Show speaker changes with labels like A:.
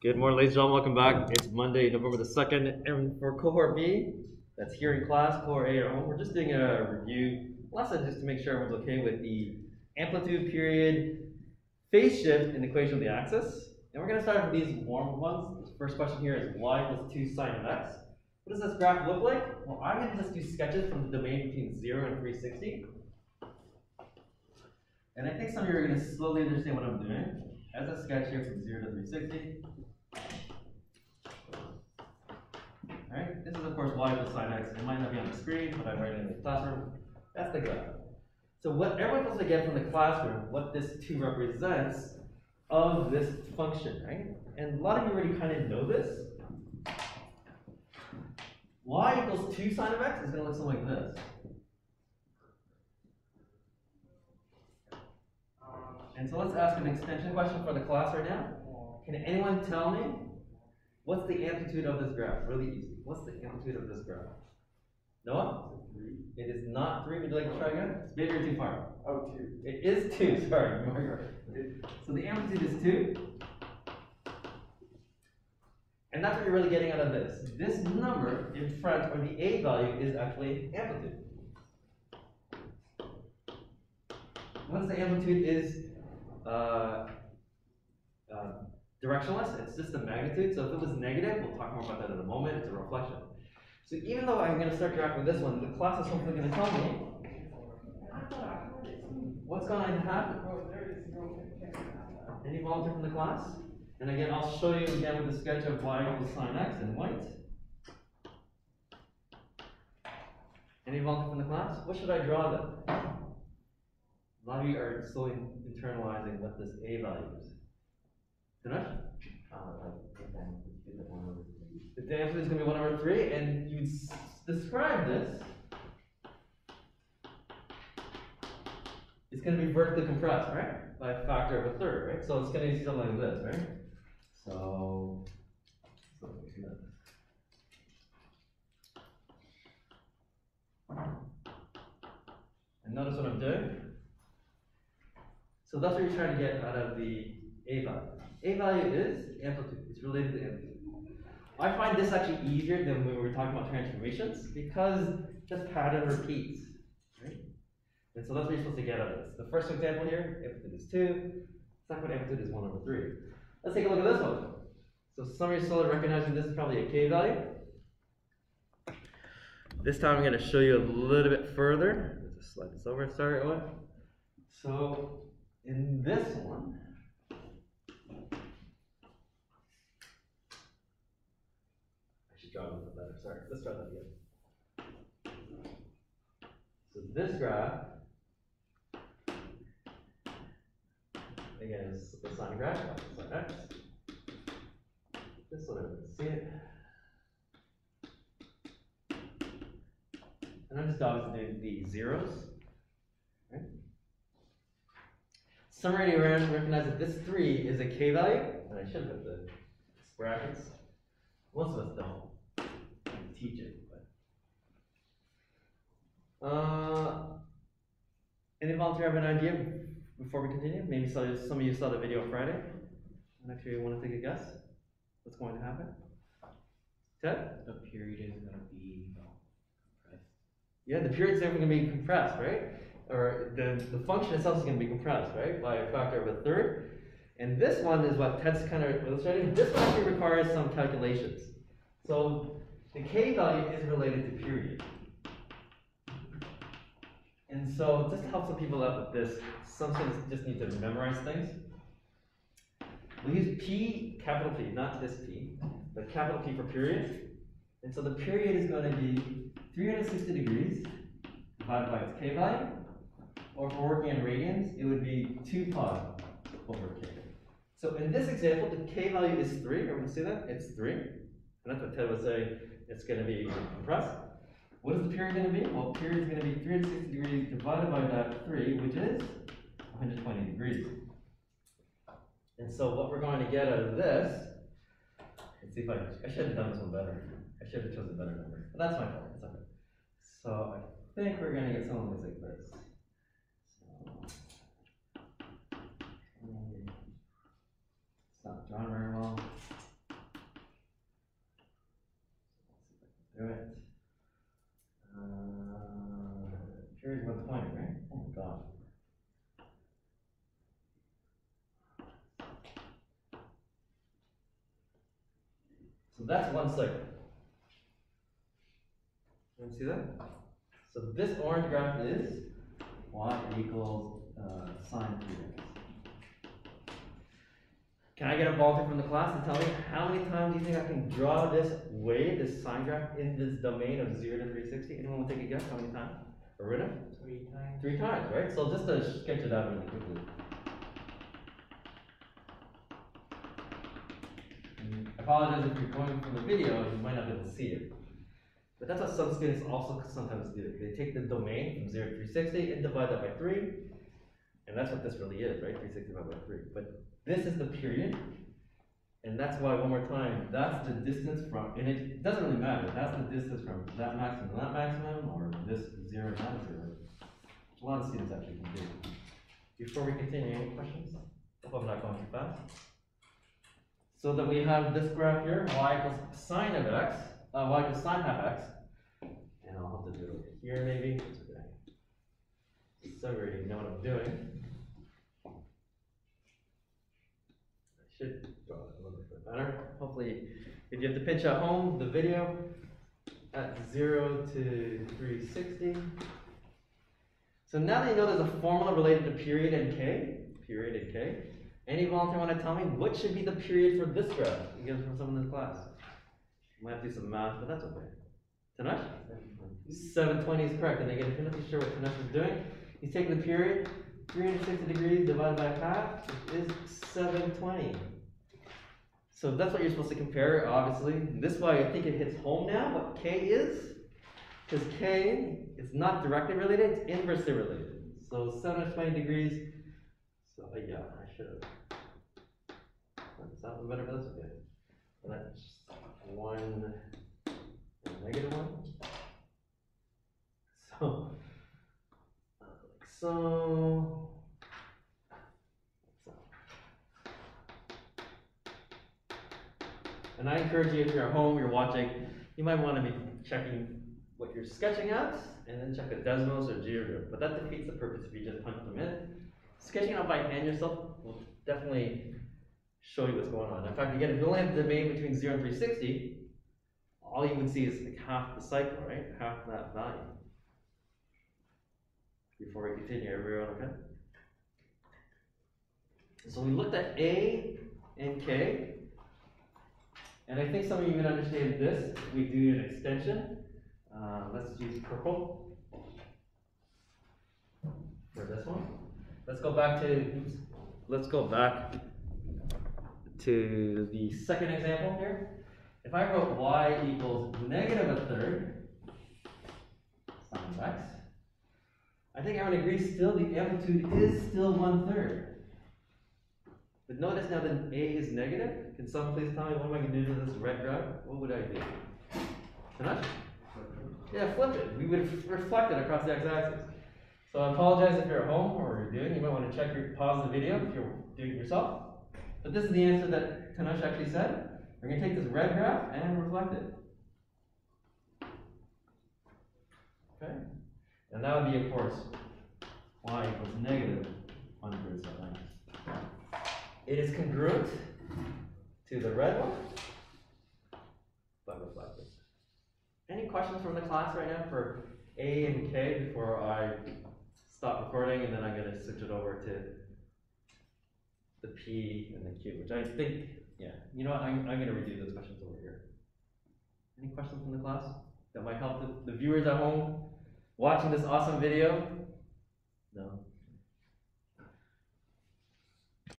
A: Good morning, ladies and gentlemen. Welcome back. It's Monday, November the 2nd, and for cohort B, that's here in class, cohort A at home, we're just doing a review lesson just to make sure everyone's okay with the amplitude, period, phase shift, and equation of the axis. And we're going to start with these warm ones. The first question here is y equals 2 sine of x. What does this graph look like? Well, I'm going to just do sketches from the domain between 0 and 360. And I think some of you are going to slowly understand what I'm doing. As a sketch here from 0 to 360. Alright, this is of course y equals sine x. It might not be on the screen, but I'm writing it in the classroom. That's the graph. So what everyone's supposed to get from the classroom, what this 2 represents of this function, right? And a lot of you already kind of know this. Y equals 2 sine of x is going to look something like this. And so let's ask an extension question for the class right now. Can anyone tell me what's the amplitude of this graph? Really easy. What's the amplitude of this graph? Noah? 3. It is not 3. Would you like to try again? It's big or too far?
B: Oh, 2.
A: It is 2. Sorry. So the amplitude is 2. And that's what you're really getting out of this. This number in front, or the A value, is actually amplitude. Once the amplitude is directionless, it's just the magnitude. So if it was negative, we'll talk more about that in a moment, it's a reflection. So even though I'm going to start graphing this one, the class is hopefully going to tell me what's going to happen. Any volunteer from the class? And again, I'll show you again with the sketch of y equals sine x in white. Any volunteer from the class? What should I draw then? A lot of you are slowly internalizing what this A value is. Finish? The amplitude is going to be 1 over 3, and you describe this. It's going to be vertically compressed, right? By a factor of a third, right? So it's going to be something like this, right? So something like this. And notice what I'm doing. So that's what you're trying to get out of the A value. A value is amplitude. It's related to amplitude. I find this actually easier than when we were talking about transformations because this pattern repeats, right? And so that's what you're supposed to get out of this. The first example here, amplitude is 2. Second amplitude is 1 over 3. Let's take a look at this one. So some of you still recognizing this is probably a K value. This time I'm going to show you a little bit further. Let's just slide this over. Sorry, Owen. So in this one, I should draw it a little better. Sorry, let's try that again. So this graph, again, is the sine graph, sine x. Just so that everyone can see it. And I'm just obviously doing the zeros. Right? Some already recognize that this 3 is a K value, and I should have put the brackets. Most of us don't. I can teach it, but any volunteer have an idea before we continue? Maybe some of you saw the video Friday. And actually, you want to take a guess? What's going to happen? Ted?
C: The period is going to be compressed.
A: Yeah, the period is definitely going to be compressed, right? Or the function itself is going to be compressed, right? By a factor of a third. And this one is what Ted's kind of illustrating. This one actually requires some calculations. So the K value is related to period. And so just to help some people out with this, some students just need to memorize things. We use P, capital P, not this P, but capital P for period. And so the period is going to be 360 degrees divided by its K value. Or if we're working in radians, it would be 2 pi over K. So in this example, the K value is 3. Everyone see that? It's 3. And that's what Ted was saying. It's going to be compressed. What is the period going to be? Well, period is going to be 360 degrees divided by that 3, which is 120 degrees. And so what we're going to get out of this, let's see if I should have done this one better. I should have chosen a better number. But that's my fault. It's okay. So I think we're going to get something like this. It's not drawn very well. off. So that's one cycle. You see that? So this orange graph is y equals sine 3x. Can I get a volunteer from the class to tell me how many times do you think I can draw this wave, this sine graph, in this domain of 0 to 360? Anyone want to take a guess how many times? Aruna?
C: 3 times.
A: 3 times, right? So just to sketch it out really quickly. I apologize if you're going from the video, you might not be able to see it. But that's what some students also sometimes do. They take the domain from 0 to 360 and divide that by 3. And that's what this really is, right? 360 divided by 3. But this is the period. And that's why, one more time, that's the distance from, and it doesn't really matter. That's the distance from that maximum to that maximum, or this 0 to that 0. A lot of students actually can do. Before we continue, any questions? I hope I'm not going too fast. So that we have this graph here, y equals sine of x, y equals sine half x. And I'll have to do it over here maybe. It's okay. So we already know what I'm doing. I should draw it a little bit better. Hopefully, if you have to pinch at home, the video at 0 to 360. So now that you know there's a formula related to period and k, any volunteer want to tell me what should be the period for this graph? You get it from someone in this class. You might have to do some math, but that's okay. Tanush? 720 is correct. And again, if you're not too sure what Tanush is doing, he's taking the period, 360 degrees divided by half is 720. So that's what you're supposed to compare, obviously. This is why I think it hits home now, what k is. Because k is not directly related, it's inversely related. So 720 degrees, so yeah, I should have. That's something better, but that's okay. And that's 1 and negative 1. So, like so. And I encourage you, if you're at home, you're watching, you might want to be checking what you're sketching out, and then check the Desmos or GeoGrid. But that defeats the purpose if you just punch them in. Sketching out by hand yourself will definitely show you what's going on. In fact, again, if you only have the domain between 0 and 360, all you would see is like half the cycle, right? Half that value. Before we continue, everyone okay? So we looked at A and K. And I think some of you can understand this. We do an extension. Let's use purple for this one. Let's go back to the second example here. If I wrote y equals negative a third sine of x, I think everyone agrees still the amplitude is still 1/3. But notice now that A is negative. Can someone please tell me what am I going to do to this red graph? What would I do? Tanush? Yeah, flip it. We would reflect it across the x-axis. So I apologize if you're at home or you're doing. You might want to check pause the video if you're doing it yourself. But this is the answer that Tanush actually said. We're going to take this red graph and reflect it. Okay? And that would be, of course, y equals negative 1/3 sine x. It is congruent to the red one, but reflected. Any questions from the class right now for A and K before I stop recording, and then I'm going to switch it over to the P and the Q, which I think, yeah, you know what, I'm going to redo those questions over here. Any questions from the class that might help the viewers at home watching this awesome video? No?